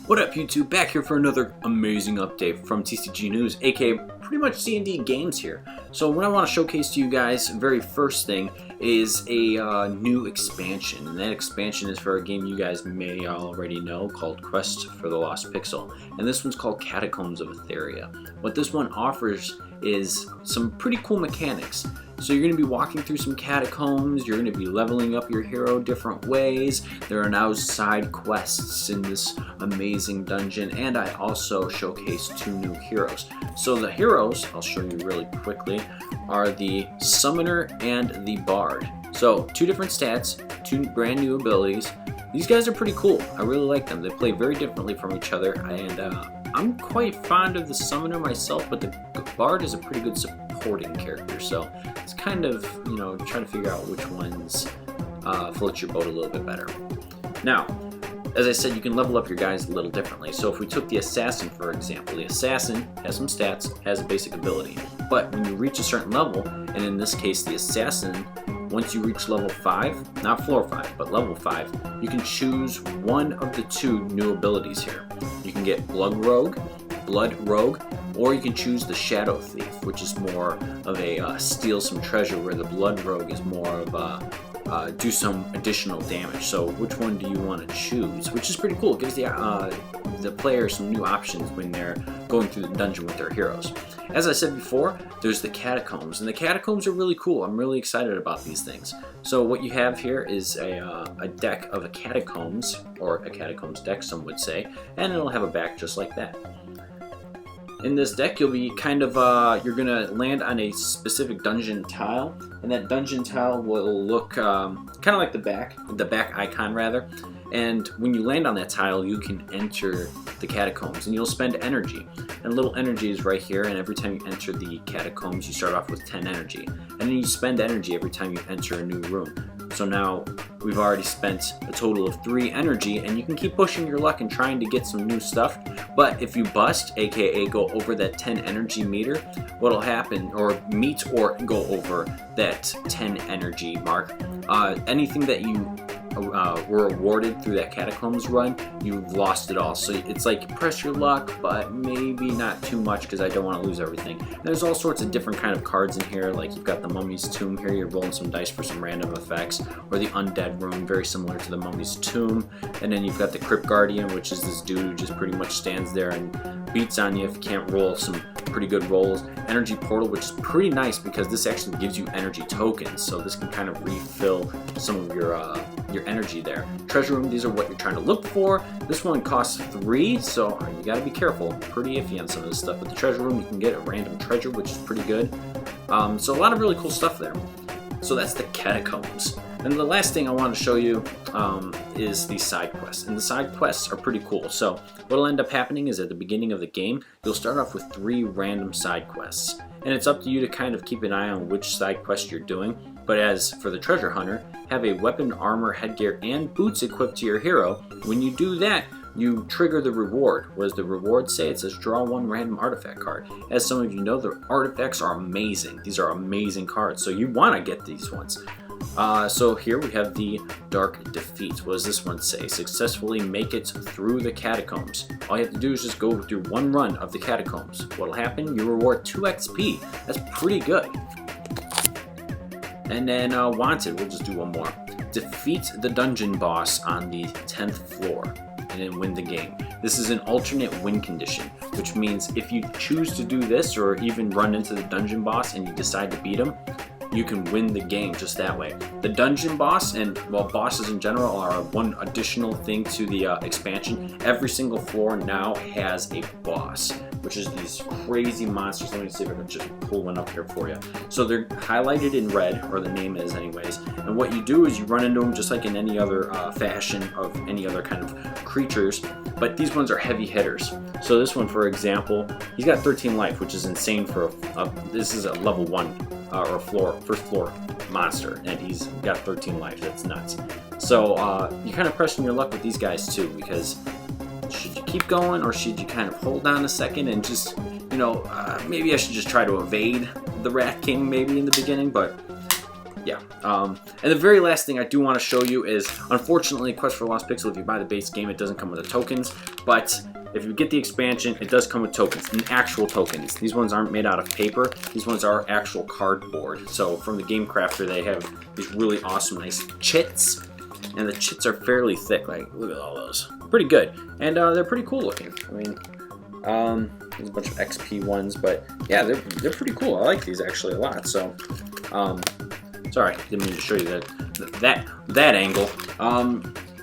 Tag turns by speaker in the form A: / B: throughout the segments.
A: What up YouTube, back here for another amazing update from TCG News, aka pretty much CnD Games here. So what I want to showcase to you guys, very first thing, is a new expansion. And that expansion is for a game you guys may already know called Quest for the Lost Pixel. And this one's called Catacombs of Etheria. What this one offers is some pretty cool mechanics. So you're going to be walking through some catacombs, you're going to be leveling up your hero different ways. There are now side quests in this amazing dungeon, and I also showcase 2 new heroes. So the heroes, I'll show you really quickly, are the Summoner and the Bard. So 2 different stats, 2 brand new abilities. These guys are pretty cool. I really like them. They play very differently from each other, and I'm quite fond of the Summoner myself, but the Bard is a pretty good supporting character, so it's kind of, you know, trying to figure out which ones float your boat a little bit better. Now, as I said, you can level up your guys a little differently. So if we took the Assassin, for example, the Assassin has some stats, has a basic ability, but when you reach a certain level, and in this case the Assassin, once you reach level 5, not floor 5, but level 5, you can choose one of the 2 new abilities here. You can get Blood Rogue, or you can choose the Shadow Thief, which is more of a steal some treasure, where the Blood Rogue is more of a do some additional damage. So which one do you want to choose? Which is pretty cool. It gives the player some new options when they're going through the dungeon with their heroes. As I said before, there's the Catacombs, and the Catacombs are really cool. I'm really excited about these things. So what you have here is a deck of a Catacombs, or a Catacombs deck, some would say, and it'll have a back just like that. In this deck, you'll be kind of, you're going to land on a specific dungeon tile, and that dungeon tile will look kind of like the back icon rather, and when you land on that tile, you can enter the catacombs, and you'll spend energy, and little energy is right here, and every time you enter the catacombs, you start off with 10 energy, and then you spend energy every time you enter a new room. So now we've already spent a total of 3 energy, and you can keep pushing your luck and trying to get some new stuff. But if you bust, aka go over that 10 energy meter, what'll happen, or meet or go over that 10 energy mark, anything that you were awarded through that catacombs run, you've lost it all. So it's like press your luck, but maybe not too much, because I don't want to lose everything. And there's all sorts of different kind of cards in here, like you've got the Mummy's Tomb here, you're rolling some dice for some random effects, or the Undead Rune, very similar to the Mummy's Tomb. And then you've got the Crypt Guardian, which is this dude who just pretty much stands there and beats on you if you can't roll some pretty good rolls. Energy Portal, which is pretty nice because this actually gives you energy tokens, so this can kind of refill some of your energy there. Treasure Room, these are what you're trying to look for. This one costs 3, so you gotta be careful. Pretty iffy on some of this stuff. But the Treasure Room, you can get a random treasure, which is pretty good. So a lot of really cool stuff there. So that's the Catacombs. And the last thing I want to show you is the side quests. And the side quests are pretty cool. So what'll end up happening is at the beginning of the game, you'll start off with 3 random side quests. And it's up to you to kind of keep an eye on which side quest you're doing. But as for the Treasure Hunter, have a weapon, armor, headgear, and boots equipped to your hero. When you do that, you trigger the reward. What does the reward say? It says draw 1 random artifact card. As some of you know, the artifacts are amazing. These are amazing cards, so you want to get these ones. So here we have the Dark Defeat. What does this one say? Successfully make it through the catacombs. All you have to do is just go through 1 run of the catacombs. What'll happen? You reward 2 XP. That's pretty good. And then Wanted, we'll just do 1 more. Defeat the dungeon boss on the 10th floor and then win the game. This is an alternate win condition, which means if you choose to do this or even run into the dungeon boss and you decide to beat him, you can win the game just that way. The dungeon boss, and well, bosses in general, are one additional thing to the expansion. Every single floor now has a boss, which is these crazy monsters. Let me see if I can just pull one up here for you. So they're highlighted in red, or the name is anyways, and what you do is you run into them just like in any other fashion of any other kind of creatures, but these ones are heavy hitters. So this one, for example, he's got 13 life, which is insane for this is a level 1 or first floor monster, and he's got 13 life. That's nuts. So you're kind of pressing your luck with these guys too, because should you keep going, or should you kind of hold on a second and just, you know, maybe I should just try to evade the Rat King maybe in the beginning, but yeah. And the very last thing I do want to show you is, unfortunately, Quest for Lost Pixel, if you buy the base game, it doesn't come with the tokens, but if you get the expansion, it does come with tokens, and actual tokens. These ones aren't made out of paper. These ones are actual cardboard. So from the Game Crafter, they have these really awesome, nice chits, and the chits are fairly thick. Like, look at all those. Pretty good, and they're pretty cool looking. I mean, there's a bunch of XP ones, but yeah, they're pretty cool. I like these actually a lot. So, sorry, didn't mean to show you that angle.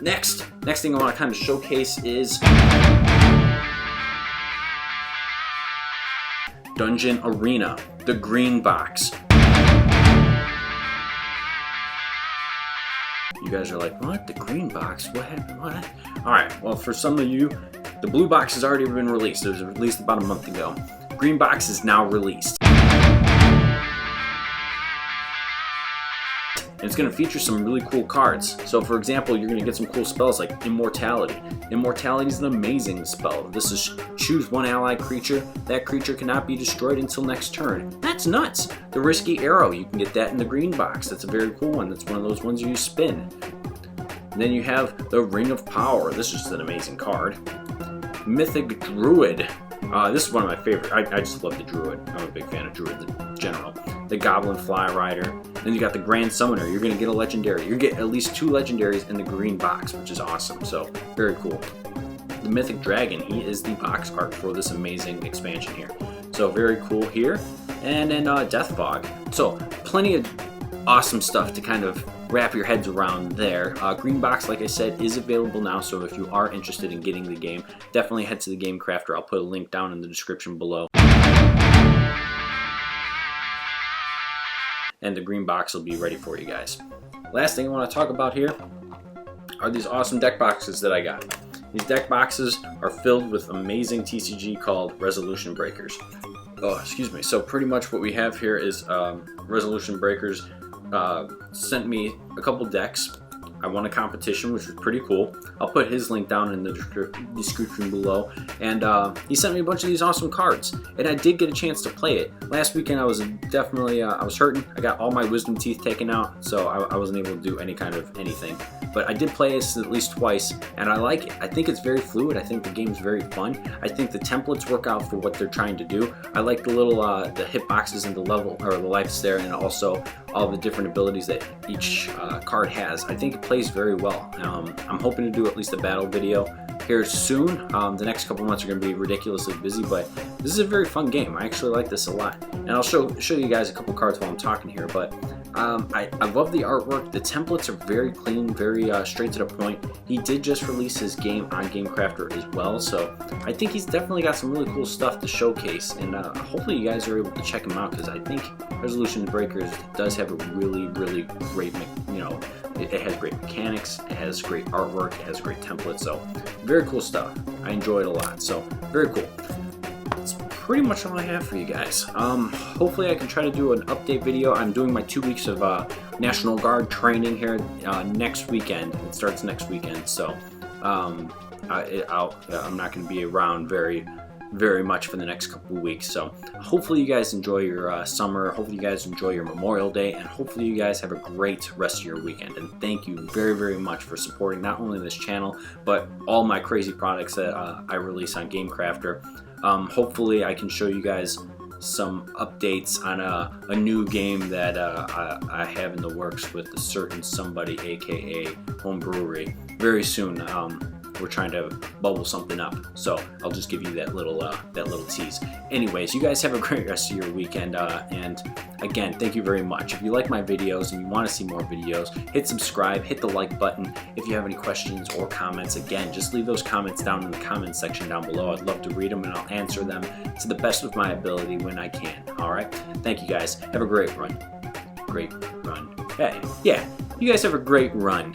A: Next thing I want to kind of showcase is Dungeon Arena, the green box. You guys are like, what? The green box? What happened? What? Alright, well, for some of you, the blue box has already been released. It was released about a month ago. Green box is now released. And it's going to feature some really cool cards. So for example, you're going to get some cool spells like Immortality. Immortality is an amazing spell. This is choose one allied creature. That creature cannot be destroyed until next turn. That's nuts. The Risky Arrow, you can get that in the green box. That's a very cool one. That's one of those ones you spin. And then you have the Ring of Power. This is just an amazing card. Mythic Druid. This is one of my favorite. I just love the Druid. I'm a big fan of Druid in general. The Goblin Fly Rider. Then you got the Grand Summoner. You're going to get a legendary. You're going to get at least 2 legendaries in the green box, which is awesome. So, very cool. The Mythic Dragon. He is the box art for this amazing expansion here. So, very cool here. And then Death Fog. So, plenty of awesome stuff to kind of wrap your heads around there. Green box, like I said, is available now. So, if you are interested in getting the game, definitely head to the Game Crafter. I'll put a link down in the description below. And the green box will be ready for you guys. Last thing I want to talk about here are these awesome deck boxes that I got. These deck boxes are filled with amazing TCG called Resolution Breakers. Oh, excuse me. So pretty much what we have here is Resolution Breakers sent me a couple decks. I won a competition, which was pretty cool. I'll put his link down in the description below. And he sent me a bunch of these awesome cards. And I did get a chance to play it. Last weekend I was definitely, I was hurting. I got all my wisdom teeth taken out, so I wasn't able to do any kind of anything. But I did play this at least twice, and I like it. I think it's very fluid. I think the game's very fun. I think the templates work out for what they're trying to do. I like the little, the hitboxes and the level, or the lives there, and also all the different abilities that each card has. I think it plays very well. I'm hoping to do at least a battle video here soon. The next couple months are going to be ridiculously busy, but this is a very fun game. I actually like this a lot. And I'll show you guys a couple cards while I'm talking here, but I love the artwork. The templates are very clean, very straight to the point. He did just release his game on Game Crafter as well, so I think he's definitely got some really cool stuff to showcase, and hopefully you guys are able to check him out, because I think Resolution Breakers does have a really, really great, it has great mechanics, it has great artwork, it has great templates, so very cool stuff. I enjoy it a lot, so very cool. That's pretty much all I have for you guys. Hopefully I can try to do an update video. I'm doing my 2 weeks of National Guard training here next weekend. It starts next weekend, so I'm not going to be around very much for the next couple of weeks. So hopefully you guys enjoy your summer. Hopefully you guys enjoy your Memorial Day, and hopefully you guys have a great rest of your weekend. And thank you very, very much for supporting not only this channel, but all my crazy products that I release on Game Crafter. Hopefully I can show you guys some updates on a new game that I have in the works with a certain somebody, aka Home Brewery, very soon. We're trying to bubble something up, so I'll just give you that little tease. Anyways, you guys have a great rest of your weekend, and again, thank you very much. If you like my videos and you want to see more videos, hit subscribe, hit the like button. If you have any questions or comments, again, just leave those comments down in the comments section down below. I'd love to read them, and I'll answer them to the best of my ability when I can. All right, thank you guys. Have a great run. Hey, yeah, you guys have a great run.